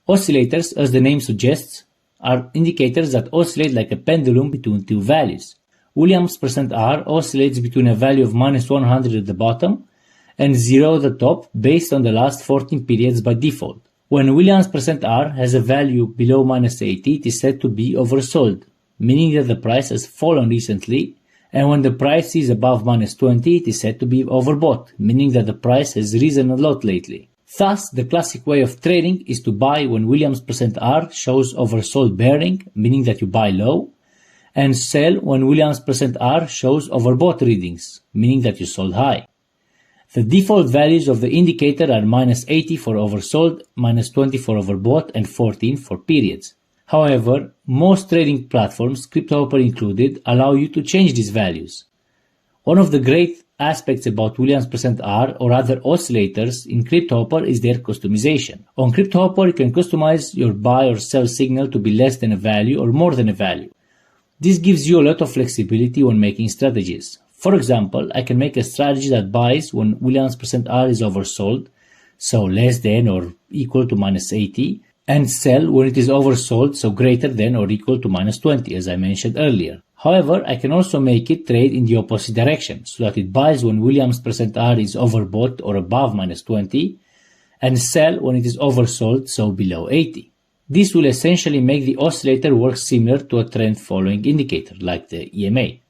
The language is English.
Oscillators, as the name suggests, are indicators that oscillate like a pendulum between two values. Wiliams %R oscillates between a value of -100 at the bottom and 0 at the top based on the last 14 periods by default. When Wiliams %R has a value below -80, it is said to be oversold, meaning that the price has fallen recently, and when the price is above -20, it is said to be overbought, meaning that the price has risen a lot lately. Thus, the classic way of trading is to buy when Wiliams %R shows oversold bearing, meaning that you buy low, and sell when Wiliams %R shows overbought readings, meaning that you sold high. The default values of the indicator are -80 for oversold, -20 for overbought, and 14 for periods. However, most trading platforms, Cryptohopper included, allow you to change these values. One of the great aspects about Wiliams %R or other oscillators in Cryptohopper is their customization. On Cryptohopper, you can customize your buy or sell signal to be less than a value or more than a value. This gives you a lot of flexibility when making strategies. For example, I can make a strategy that buys when Wiliams %R is oversold, so less than or equal to -80, and sell when it is oversold, so greater than or equal to -20, as I mentioned earlier. However, I can also make it trade in the opposite direction, so that it buys when Wiliams %R is overbought or above -20, and sell when it is oversold, so below 80. This will essentially make the oscillator work similar to a trend following indicator, like the EMA.